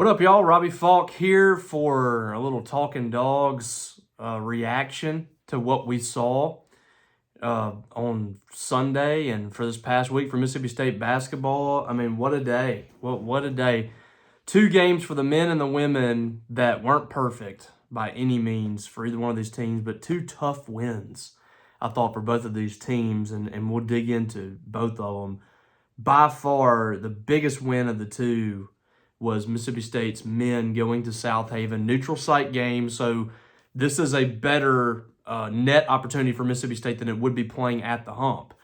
What up, y'all? Robbie Falk here for a little Talkin Dawgs reaction to what we saw on Sunday and for this past week for Mississippi State basketball. I mean, what a day. What a day. Two games for the men and the women that weren't perfect by any means for either one of these teams, but two tough wins, I thought, for both of these teams, and we'll dig into both of them. By far, the biggest win of the two was Mississippi State's men going to South Haven, neutral site game. So this is a better net opportunity for Mississippi State than it would be playing at the Hump.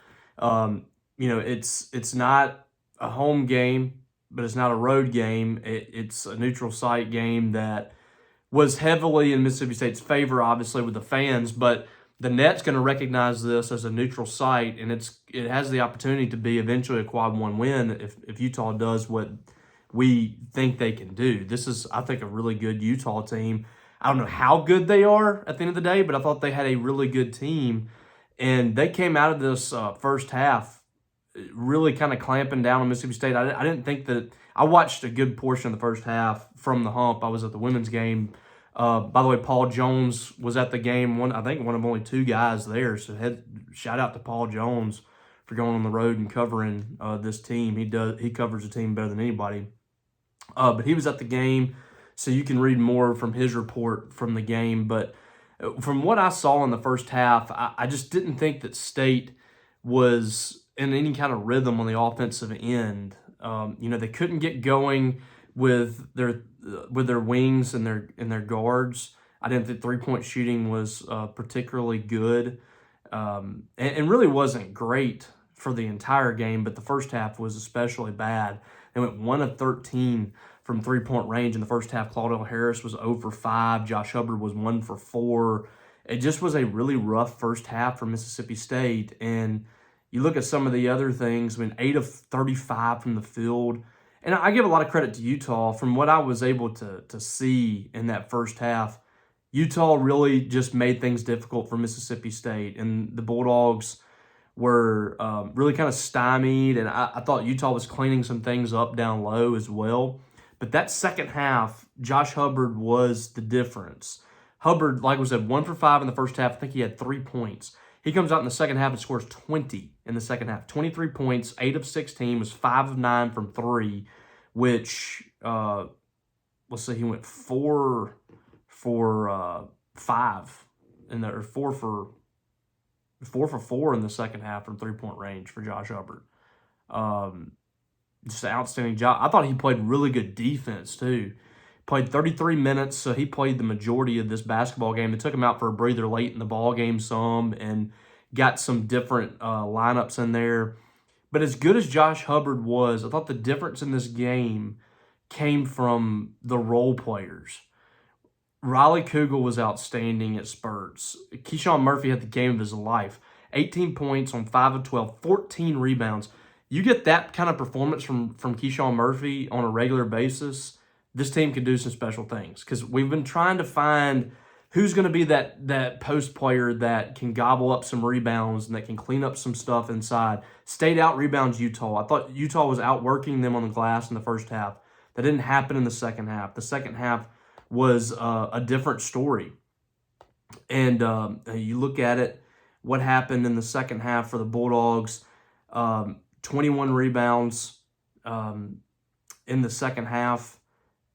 It's not a home game, but it's not a road game. It's a neutral site game that was heavily in Mississippi State's favor, obviously, with the fans, but the net's going to recognize this as a neutral site, and it has the opportunity to be eventually a quad one win if Utah does what we think they can do. This is, I think, a really good Utah team. I don't know how good they are at the end of the day, but I thought they had a really good team. And they came out of this first half really kind of clamping down on Mississippi State. I didn't think that – I watched a good portion of the first half from the Hump. I was at the women's game. By the way, Paul Jones was at the game. I think one of only two guys there. So shout out to Paul Jones for going on the road and covering this team. He covers the team better than anybody. But he was at the game, so you can read more from his report from the game. But from what I saw in the first half, I just didn't think that State was in any kind of rhythm on the offensive end. They couldn't get going with their wings and their guards. I didn't think three-point shooting was particularly good, and really wasn't great for the entire game. But the first half was especially bad. They went 1 of 13 from three-point range in the first half. Claudell Harris was 0 for 5. Josh Hubbard was 1 for 4. It just was a really rough first half for Mississippi State. And you look at some of the other things. I mean, 8 of 35 from the field. And I give a lot of credit to Utah. From what I was able to see in that first half, Utah really just made things difficult for Mississippi State. And the Bulldogs were really kind of stymied, and I thought Utah was cleaning some things up down low as well. But that second half, Josh Hubbard was the difference. Hubbard, like we said, 1 for 5 in the first half. I think he had 3 points. He comes out in the second half and scores 20 in the second half. 23 points, 8 of 16, was 5 of 9 from 3, which, let's see, he went 4 for 5, or 4 for 4 in the second half from three-point range for Josh Hubbard. Just an outstanding job. I thought he played really good defense, too. Played 33 minutes, so he played the majority of this basketball game. They took him out for a breather late in the ball game some and got some different lineups in there. But as good as Josh Hubbard was, I thought the difference in this game came from the role players. Riley Kugel was outstanding at spurts. Keyshawn Murphy had the game of his life. 18 points on 5 of 12, 14 rebounds. You get that kind of performance from Keyshawn Murphy on a regular basis, this team can do some special things. Because we've been trying to find who's going to be that post player that can gobble up some rebounds and that can clean up some stuff inside. State out-rebounds Utah. I thought Utah was outworking them on the glass in the first half. That didn't happen in the second half. The second half was a different story. And you look at it, what happened in the second half for the Bulldogs, 21 rebounds in the second half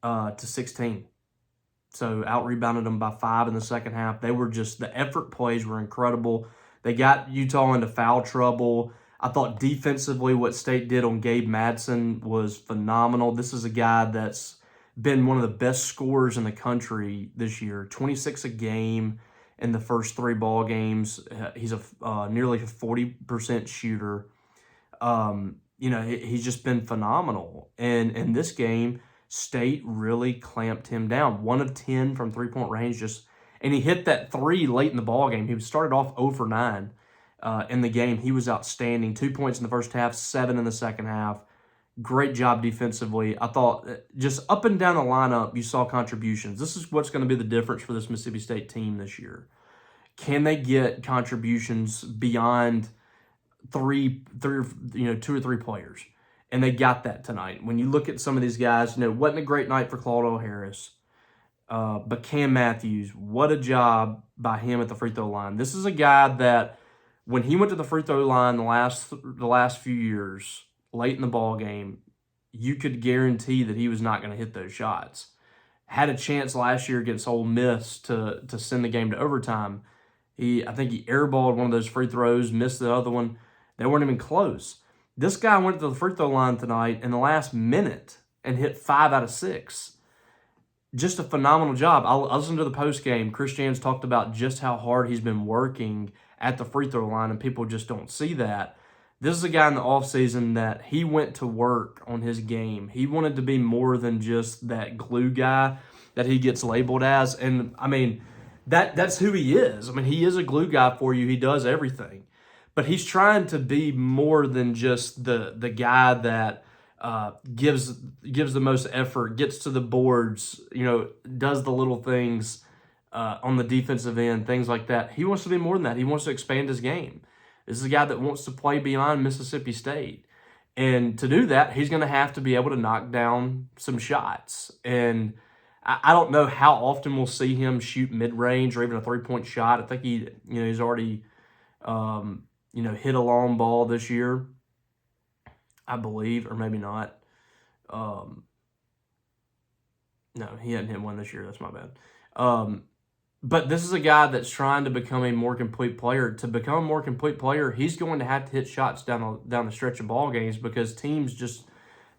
to 16. So out-rebounded them by 5 in the second half. They were just, the effort plays were incredible. They got Utah into foul trouble. I thought defensively what State did on Gabe Madsen was phenomenal. This is a guy that's been one of the best scorers in the country this year. 26 a game in the first 3 ball games. He's nearly a 40% shooter. He's just been phenomenal. And in this game, State really clamped him down. 1 of 10 from three-point range, and he hit that 3 late in the ball game. He started off 0 for 9 in the game. He was outstanding. 2 points in the first half, 7 in the second half. Great job defensively. I thought just up and down the lineup, you saw contributions. This is what's going to be the difference for this Mississippi State team this year. Can they get contributions beyond 2 or 3 players? And they got that tonight. When you look at some of these guys, it wasn't a great night for Claudio Harris. But Cam Matthews, what a job by him at the free throw line. This is a guy that when he went to the free throw line the last few years, late in the ball game, you could guarantee that he was not going to hit those shots. Had a chance last year against Ole Miss to send the game to overtime. I think he airballed one of those free throws, missed the other one. They weren't even close. This guy went to the free throw line tonight in the last minute and hit 5 out of 6. Just a phenomenal job. I listened to the post game. Chris Jans talked about just how hard he's been working at the free throw line, and people just don't see that. This is a guy in the offseason that he went to work on his game. He wanted to be more than just that glue guy that he gets labeled as. And, I mean, that's who he is. I mean, he is a glue guy for you. He does everything. But he's trying to be more than just the guy that gives the most effort, gets to the boards, does the little things on the defensive end, things like that. He wants to be more than that. He wants to expand his game. This is a guy that wants to play beyond Mississippi State. And to do that, he's going to have to be able to knock down some shots. And I don't know how often we'll see him shoot mid-range or even a three-point shot. I think he's already hit a long ball this year, I believe, or maybe not. No, he hadn't hit one this year. That's my bad. But this is a guy that's trying to become a more complete player. To become a more complete player, he's going to have to hit shots down the stretch of ball games because teams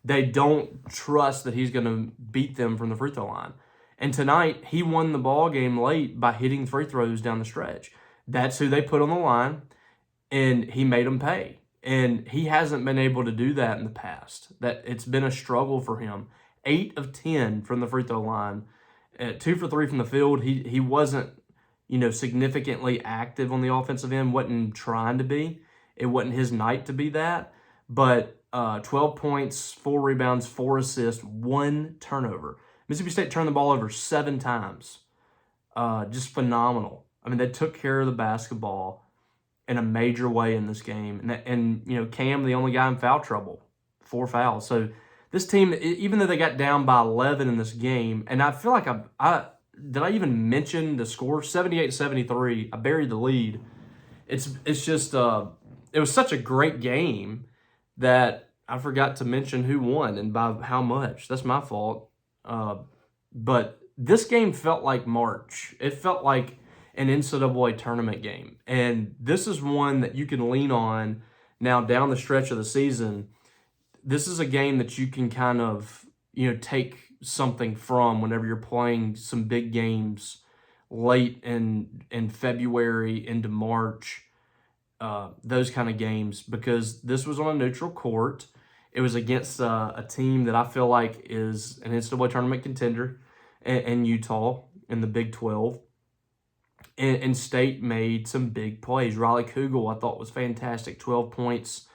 they don't trust that he's going to beat them from the free throw line. And tonight, he won the ball game late by hitting free throws down the stretch. That's who they put on the line, and he made them pay. And he hasn't been able to do that in the past. That it's been a struggle for him. 8 of 10 from the free throw line. 2 for 3 from the field. He wasn't, significantly active on the offensive end. Wasn't trying to be. It wasn't his night to be that. But 12 points, 4 rebounds, 4 assists, 1 turnover. Mississippi State turned the ball over 7 times. Just phenomenal. I mean, they took care of the basketball in a major way in this game. And Cam, the only guy in foul trouble. 4 fouls. So this team, even though they got down by 11 in this game, and I feel like did I even mention the score? 78-73. I buried the lead. It's just it was such a great game that I forgot to mention who won and by how much. That's my fault. But this game felt like March. It felt like an NCAA tournament game. And this is one that you can lean on now down the stretch of the season. This is a game that you can kind of, take something from whenever you're playing some big games late in February into March, those kind of games, because this was on a neutral court. It was against a team that I feel like is an NCAA tournament contender in Utah in the Big 12. And State made some big plays. Riley Kugel, I thought, was fantastic. 12 points,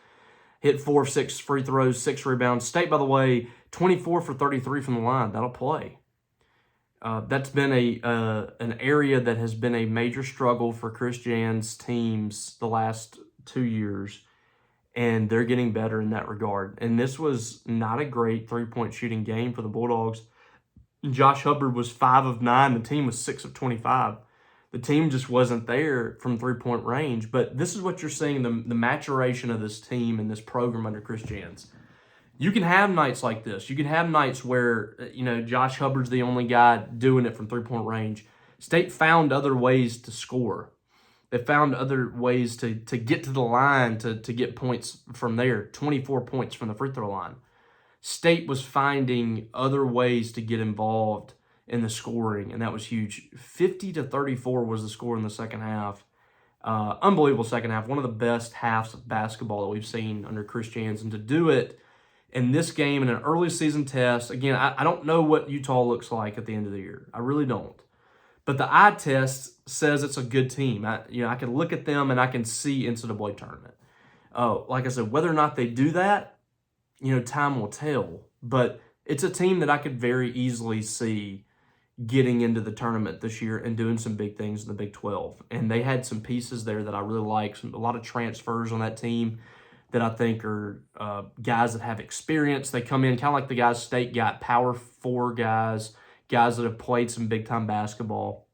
hit 4 of 6 free throws, 6 rebounds. State, by the way, 24 for 33 from the line. That'll play. That's been an area that has been a major struggle for Chris Jan's teams the last 2 years, and they're getting better in that regard. And this was not a great three-point shooting game for the Bulldogs. Josh Hubbard was 5 of 9. The team was 6 of 25. The team just wasn't there from three-point range. But this is what you're seeing, the maturation of this team and this program under Chris Jans. You can have nights like this. You can have nights where, Josh Hubbard's the only guy doing it from three-point range. State found other ways to score. They found other ways to get to the line to get points from there. 24 points from the free throw line. State was finding other ways to get involved in the scoring, and that was huge. 50-34 was the score in the second half. Unbelievable second half. One of the best halves of basketball that we've seen under Chris Jans. And to do it in this game in an early season test, again, I don't know what Utah looks like at the end of the year. I really don't. But the eye test says it's a good team. I can look at them and I can see NCAA tournament. Like I said, whether or not they do that, time will tell. But it's a team that I could very easily see getting into the tournament this year and doing some big things in the Big 12. And they had some pieces there that I really like. A lot of transfers on that team. that I think are guys that have experience. They come in kind of like the guys State got, power four guys, guys that have played some big time basketball.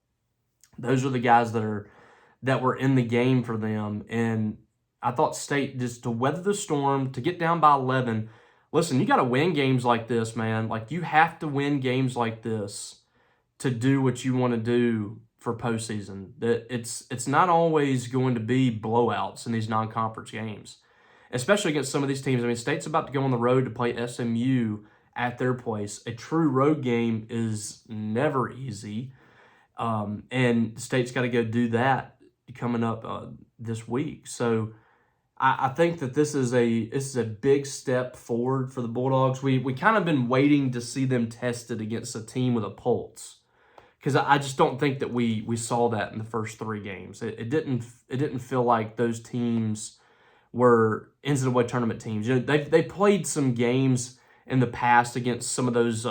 Those are the guys that were in the game for them. And I thought State, just to weather the storm, to get down by 11. Listen, you got to win games like this, man. Like, you have to win games like this to do what you want to do for postseason. That it's not always going to be blowouts in these non-conference games, especially against some of these teams. I mean, State's about to go on the road to play SMU at their place. A true road game is never easy, and State's got to go do that coming up this week. So I think that this is a big step forward for the Bulldogs. We kind of been waiting to see them tested against a team with a pulse, because I just don't think that we saw that in the first three games. It didn't feel like those teams were NCAA tournament teams. You know, they played some games in the past against some of those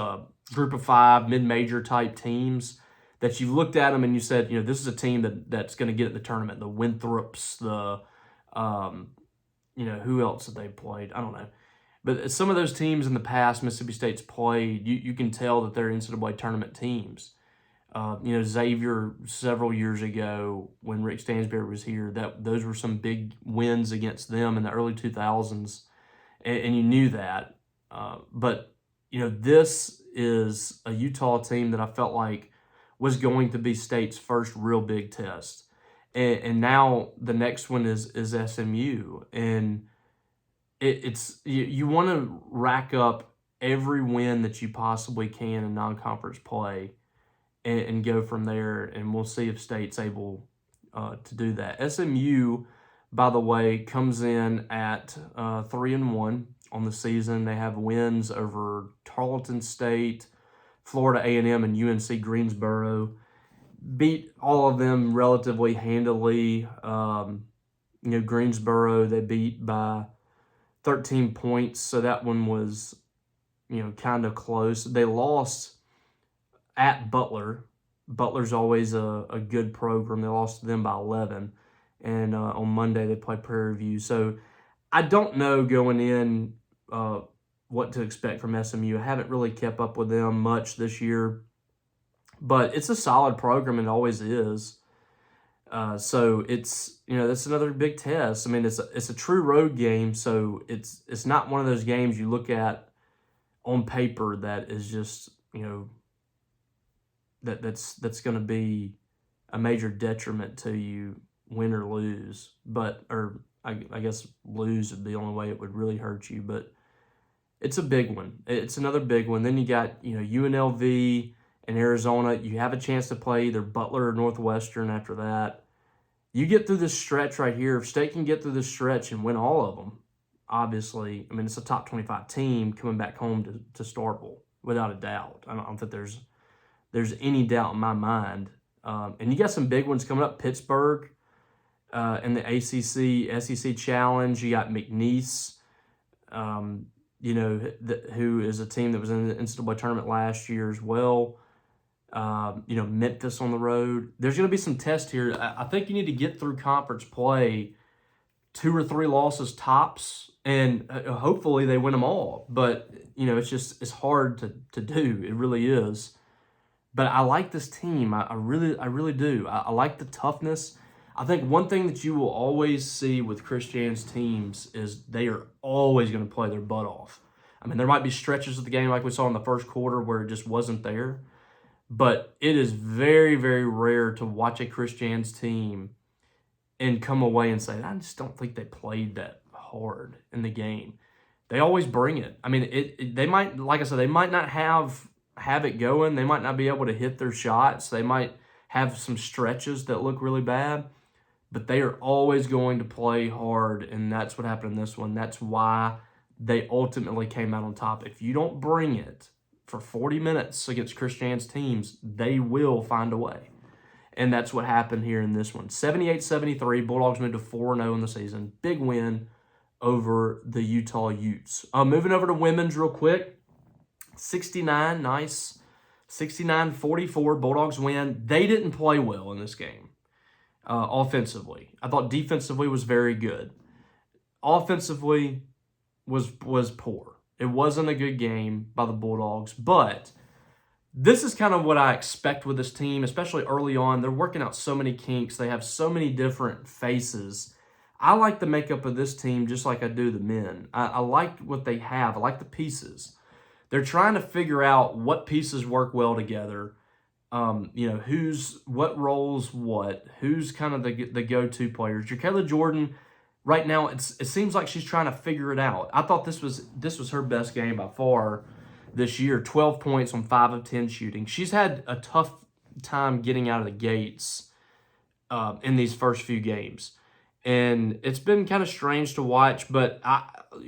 group of five mid-major type teams that you looked at them and you said, you know, this is a team that's going to get at the tournament. The Winthrops, the you know, who else have they played? I don't know. But some of those teams in the past Mississippi State's played, you can tell that they're NCAA tournament teams. You know, Xavier several years ago when Rick Stansberry was here, those were some big wins against them in the early 2000s, and you knew that. But, you know, this is a Utah team that I felt like was going to be State's first real big test. And now the next one is SMU. And it's you want to rack up every win that you possibly can in non-conference play and go from there. And we'll see if State's able to do that. SMU, by the way, comes in at 3-1 on the season. They have wins over Tarleton State, Florida A&M, and UNC Greensboro. Beat all of them relatively handily. You know, Greensboro, they beat by 13 points, so that one was, you know, kind of close. They lost at Butler. Butler's always a good program. They lost to them by 11. And on Monday, they play Prairie View. So I don't know going in what to expect from SMU. I haven't really kept up with them much this year. But it's a solid program, and it always is. So it's, you know, that's another big test. I mean, it's a true road game, so it's not one of those games you look at on paper that is just, you know, that's going to be a major detriment to you, win or lose. But I guess lose would be the only way it would really hurt you. But it's a big one. It's another big one. Then you got, you know, UNLV and Arizona. You have a chance to play either Butler or Northwestern after that. You get through this stretch right here. If State can get through this stretch and win all of them, obviously, I mean, it's a top 25 team coming back home to Starkville, without a doubt. I don't think there's any doubt in my mind. And you got some big ones coming up. Pittsburgh in the ACC, SEC Challenge. You got McNeese, you know, who is a team that was in the NCAA tournament last year as well. You know, Memphis on the road. There's going to be some tests here. I think you need to get through conference play 2 or 3 losses tops, and hopefully they win them all. But, you know, it's hard to do. It really is. But I like this team. I really do. I like the toughness. I think one thing that you will always see with Christian's teams is they are always going to play their butt off. I mean, there might be stretches of the game like we saw in the first quarter where it just wasn't there. But it is very, very rare to watch a Christian's team and come away and say, I just don't think they played that hard in the game. They always bring it. I mean, they might, like I said, they might not have it going. They might not be able to hit their shots. They might have some stretches that look really bad. But they are always going to play hard, and that's what happened in this one. That's why they ultimately came out on top. If you don't bring it for 40 minutes against Christian's teams, they will find a way. And that's what happened here in this one. 78-73, Bulldogs moved to 4-0 in the season. Big win over the Utah Utes. Moving over to women's real quick. 69, nice. 69-44, Bulldogs win. They didn't play well in this game offensively. I thought defensively was very good. offensively was poor. It wasn't a good game by the Bulldogs, but this is kind of what I expect with this team, especially early on. They're working out so many kinks. They have so many different faces. I like the makeup of this team just like I do the men. I like what they have. I like the pieces. They're trying to figure out what pieces work well together. What roles what, who's kind of the go-to players. Jacayla Jordan, right now, it seems like she's trying to figure it out. I thought this was her best game by far this year. 12 points on 5 of 10 shooting. She's had a tough time getting out of the gates in these first few games, and it's been kind of strange to watch. But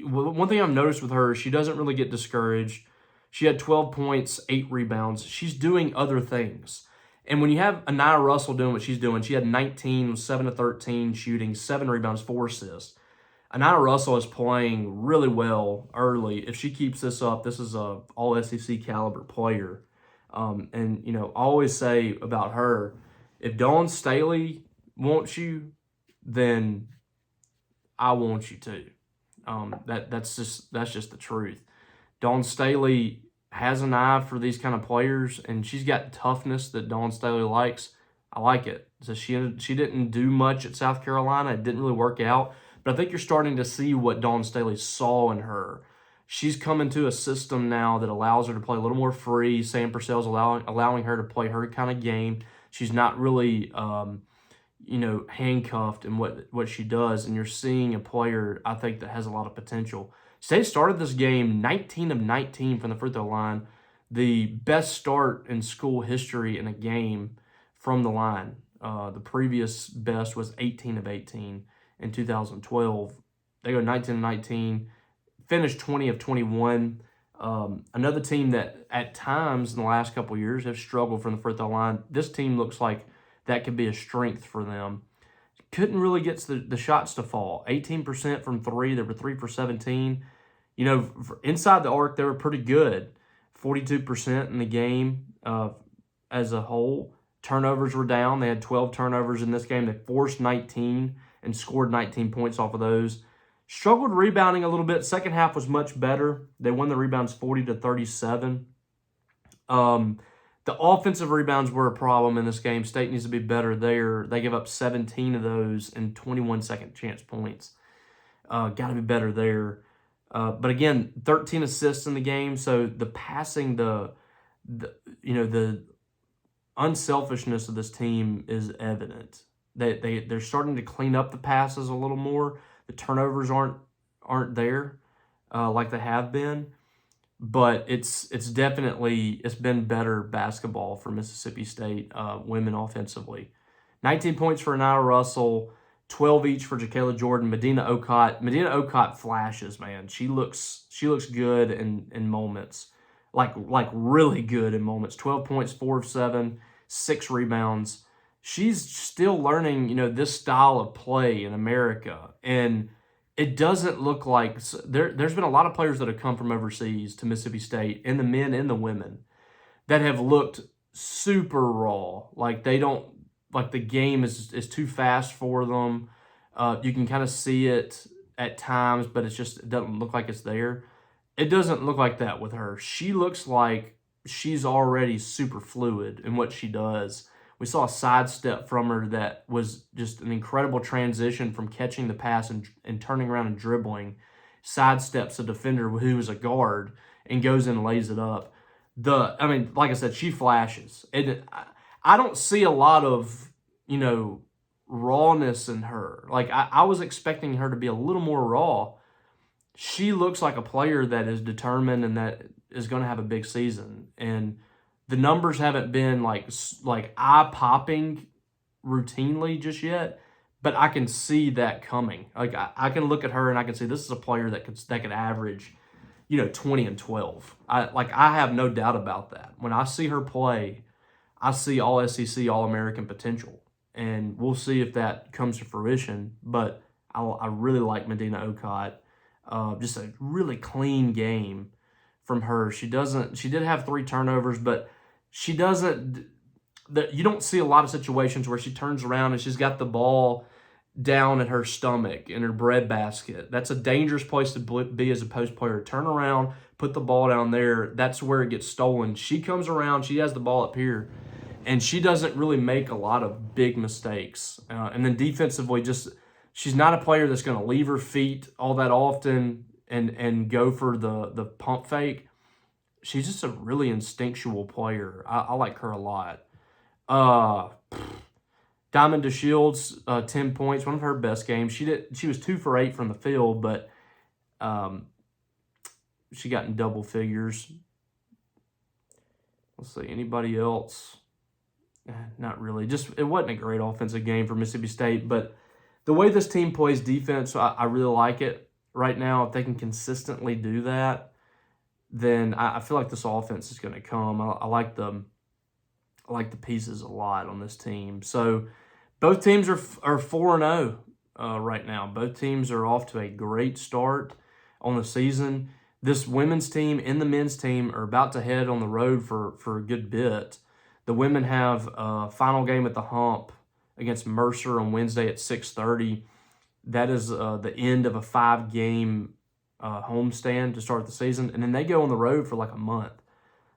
one thing I've noticed with her, she doesn't really get discouraged. She had 12 points, 8 rebounds. She's doing other things. And when you have Anaya Russell doing what she's doing, she had 19, 7 of 13 shooting, 7 rebounds, 4 assists. Anaya Russell is playing really well early. If she keeps this up, this is a all-SEC caliber player. I always say about her, if Dawn Staley wants you, then I want you too. That's just the truth. Dawn Staley has an eye for these kind of players, and she's got toughness that Dawn Staley likes. I like it. So she didn't do much at South Carolina. It didn't really work out. But I think you're starting to see what Dawn Staley saw in her. She's come into a system now that allows her to play a little more free. Sam Purcell's allowing her to play her kind of game. She's not really handcuffed in what she does. And you're seeing a player, I think, that has a lot of potential. State started this game 19 of 19 from the free throw line, the best start in school history in a game from the line. The previous best was 18 of 18 in 2012. They go 19 of 19, finished 20 of 21. Another team that at times in the last couple of years have struggled from the free throw line. This team looks like that could be a strength for them. Couldn't really get the shots to fall. 18% from 3. They were 3 for 17. Inside the arc, they were pretty good. 42% in the game as a whole. Turnovers were down. They had 12 turnovers in this game. They forced 19 and scored 19 points off of those. Struggled rebounding a little bit. Second half was much better. They won the rebounds 40-37. The offensive rebounds were a problem in this game. State needs to be better there. They give up 17 of those and 21 second chance points. Got to be better there. But again, 13 assists in the game. So the passing, the unselfishness of this team is evident. They're starting to clean up the passes a little more. The turnovers aren't there like they have been. But it's been better basketball for Mississippi State women offensively. 19 points for Anaya Russell, 12 each for Jacayla Jordan, Medina Okot. Medina Okot flashes, man. She looks good in moments, like really good in moments. 12 points, 4 of 7, 6 rebounds. She's still learning, this style of play in America, and it doesn't look like there's been a lot of players that have come from overseas to Mississippi State, and the men and the women, that have looked super raw. Like the game is too fast for them. You can kind of see it at times, but it doesn't look like it's there. It doesn't look like that with her. She looks like she's already super fluid in what she does. We saw a sidestep from her that was just an incredible transition from catching the pass and turning around and dribbling. Sidesteps a defender who is a guard and goes in and lays it up. Like I said, she flashes. I don't see a lot of, rawness in her. Like, I was expecting her to be a little more raw. She looks like a player that is determined and that is going to have a big season. And the numbers haven't been like eye-popping routinely just yet, but I can see that coming. Like I can look at her and I can see this is a player that could average, 20 and 12. I have no doubt about that. When I see her play, I see all SEC, all American potential, and we'll see if that comes to fruition. But I really like Medina Okot. Just a really clean game from her. She did have 3 turnovers, but she doesn't. You don't see a lot of situations where she turns around and she's got the ball down at her stomach in her breadbasket. That's a dangerous place to be as a post player. Turn around, put the ball down there. That's where it gets stolen. She comes around, she has the ball up here, and she doesn't really make a lot of big mistakes. And then defensively, she's not a player that's going to leave her feet all that often and go for the pump fake. She's just a really instinctual player. I like her a lot. Diamond DeShields, 10 points, one of her best games. She was 2 for 8 from the field, but she got in double figures. Let's see, anybody else? Not really. It wasn't a great offensive game for Mississippi State, but the way this team plays defense, I really like it right now. If they can consistently do that, then I feel like this offense is going to come. I like the pieces a lot on this team. So both teams are 4-0 right now. Both teams are off to a great start on the season. This women's team and the men's team are about to head on the road for a good bit. The women have a final game at the Hump against Mercer on Wednesday at 6:30. That is the end of a 5-game homestand to start the season. And then they go on the road for like a month.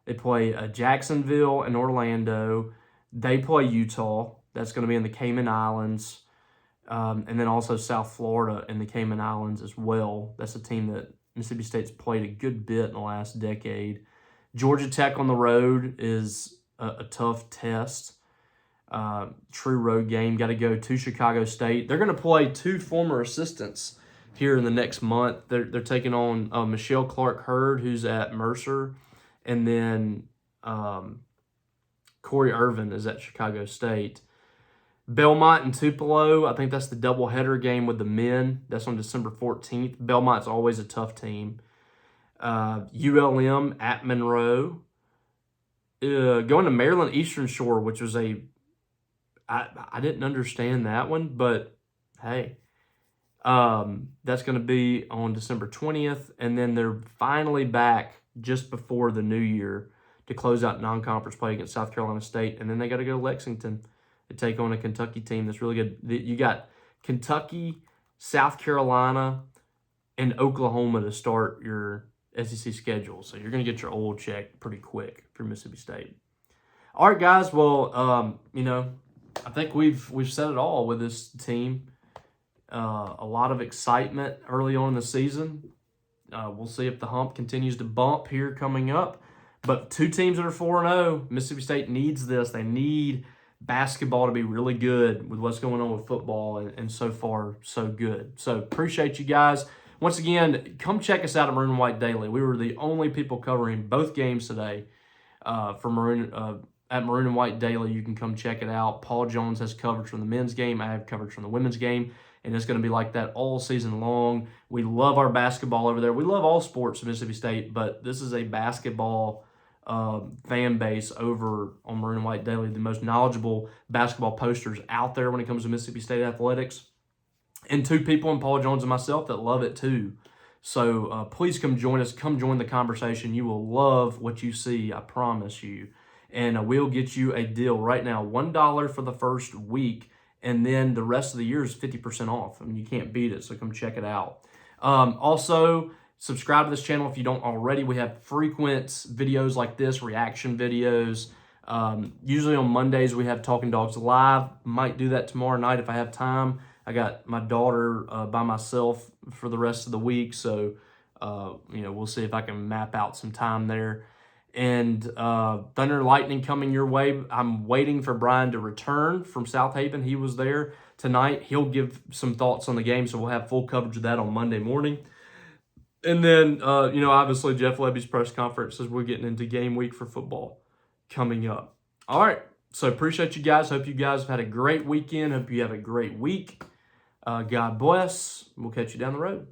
They play Jacksonville and Orlando. They play Utah. That's going to be in the Cayman Islands. And then also South Florida and the Cayman Islands as well. That's a team that Mississippi State's played a good bit in the last decade. Georgia Tech on the road is a tough test. True road game. Got to go to Chicago State. They're going to play 2 former assistants here in the next month. They're taking on Michelle Clark-Hurd, who's at Mercer, and then Corey Irvin is at Chicago State. Belmont and Tupelo, I think that's the doubleheader game with the men. That's on December 14th. Belmont's always a tough team. ULM at Monroe. Going to Maryland Eastern Shore, which was I didn't understand that one, but hey. That's going to be on December 20th, and then they're finally back just before the new year to close out non-conference play against South Carolina State, and then they got to go to Lexington to take on a Kentucky team that's really good. You got Kentucky, South Carolina, and Oklahoma to start your SEC schedule, so you're going to get your old check pretty quick for Mississippi State. All right, guys. Well, I think we've said it all with this team. A lot of excitement early on in the season. We'll see if the hump continues to bump here coming up. But 2 teams that are 4-0. Mississippi State needs this. They need basketball to be really good with what's going on with football, and so far, so good. So appreciate you guys. Once again, come check us out at Maroon and White Daily. We were the only people covering both games today for at Maroon and White Daily. You can come check it out. Paul Jones has coverage from the men's game. I have coverage from the women's game. And it's going to be like that all season long. We love our basketball over there. We love all sports at Mississippi State, but this is a basketball fan base over on Maroon and White Daily, the most knowledgeable basketball posters out there when it comes to Mississippi State athletics. And 2 people, in Paul Jones and myself, that love it too. So please come join us. Come join the conversation. You will love what you see, I promise you. And we'll get you a deal right now, $1 for the first week. And then the rest of the year is 50% off. I mean, you can't beat it, so come check it out. Also, subscribe to this channel if you don't already. We have frequent videos like this, reaction videos. Usually on Mondays, we have Talkin Dawgs Live. Might do that tomorrow night if I have time. I got my daughter by myself for the rest of the week, so we'll see if I can map out some time there. And Thunder and Lightning coming your way. I'm waiting for Brian to return from South Haven. He was there tonight. He'll give some thoughts on the game, so we'll have full coverage of that on Monday morning. And then, obviously Jeff Lebby's press conference as we're getting into game week for football coming up. All right, so appreciate you guys. Hope you guys have had a great weekend. Hope you have a great week. God bless. We'll catch you down the road.